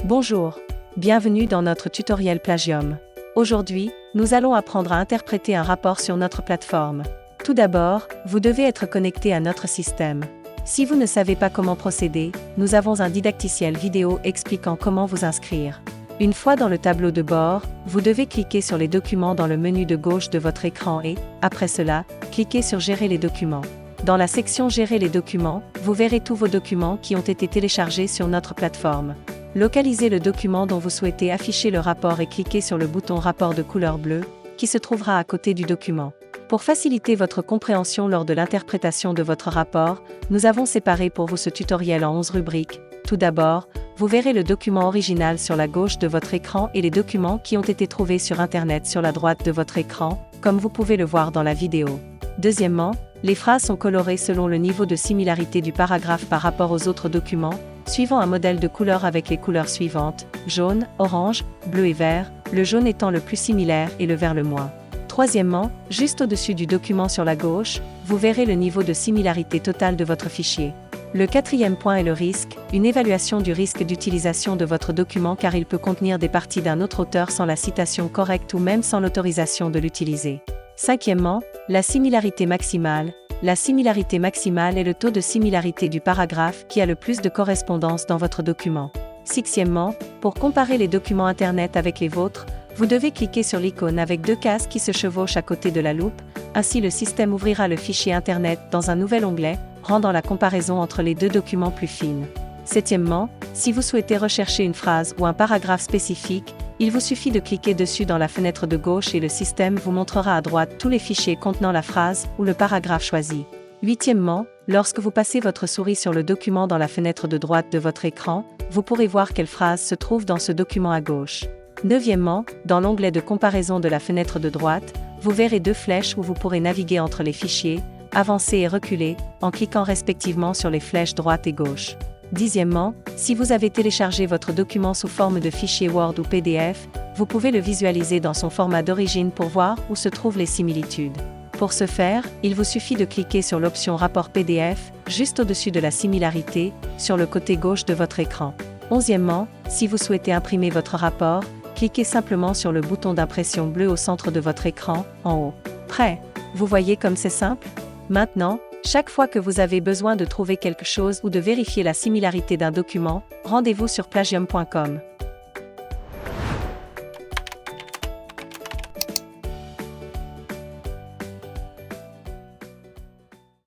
Bonjour, bienvenue dans notre tutoriel Plagium. Aujourd'hui, nous allons apprendre à interpréter un rapport sur notre plateforme. Tout d'abord, vous devez être connecté à notre système. Si vous ne savez pas comment procéder, nous avons un didacticiel vidéo expliquant comment vous inscrire. Une fois dans le tableau de bord, vous devez cliquer sur les documents dans le menu de gauche de votre écran et, après cela, cliquez sur Gérer les documents. Dans la section Gérer les documents, vous verrez tous vos documents qui ont été téléchargés sur notre plateforme. Localisez le document dont vous souhaitez afficher le rapport et cliquez sur le bouton Rapport de couleur bleue, qui se trouvera à côté du document. Pour faciliter votre compréhension lors de l'interprétation de votre rapport, nous avons séparé pour vous ce tutoriel en 11 rubriques. Tout d'abord, vous verrez le document original sur la gauche de votre écran et les documents qui ont été trouvés sur Internet sur la droite de votre écran, comme vous pouvez le voir dans la vidéo. Deuxièmement, les phrases sont colorées selon le niveau de similarité du paragraphe par rapport aux autres documents, suivant un modèle de couleur avec les couleurs suivantes, jaune, orange, bleu et vert, le jaune étant le plus similaire et le vert le moins. Troisièmement, juste au-dessus du document sur la gauche, vous verrez le niveau de similarité totale de votre fichier. Le quatrième point est le risque, une évaluation du risque d'utilisation de votre document car il peut contenir des parties d'un autre auteur sans la citation correcte ou même sans l'autorisation de l'utiliser. Cinquièmement, la similarité maximale. La similarité maximale est le taux de similarité du paragraphe qui a le plus de correspondance dans votre document. Sixièmement, pour comparer les documents Internet avec les vôtres, vous devez cliquer sur l'icône avec deux cases qui se chevauchent à côté de la loupe, ainsi le système ouvrira le fichier Internet dans un nouvel onglet, rendant la comparaison entre les deux documents plus fine. Septièmement, si vous souhaitez rechercher une phrase ou un paragraphe spécifique, il vous suffit de cliquer dessus dans la fenêtre de gauche et le système vous montrera à droite tous les fichiers contenant la phrase ou le paragraphe choisi. Huitièmement, lorsque vous passez votre souris sur le document dans la fenêtre de droite de votre écran, vous pourrez voir quelle phrase se trouve dans ce document à gauche. Neuvièmement, dans l'onglet de comparaison de la fenêtre de droite, vous verrez deux flèches où vous pourrez naviguer entre les fichiers, avancer et reculer, en cliquant respectivement sur les flèches droite et gauche. Dixièmement, si vous avez téléchargé votre document sous forme de fichier Word ou PDF, vous pouvez le visualiser dans son format d'origine pour voir où se trouvent les similitudes. Pour ce faire, il vous suffit de cliquer sur l'option Rapport PDF, juste au-dessus de la similarité, sur le côté gauche de votre écran. Onzièmement, si vous souhaitez imprimer votre rapport, cliquez simplement sur le bouton d'impression bleu au centre de votre écran, en haut. Prêt? Vous voyez comme c'est simple? Maintenant, chaque fois que vous avez besoin de trouver quelque chose ou de vérifier la similarité d'un document, rendez-vous sur plagium.com.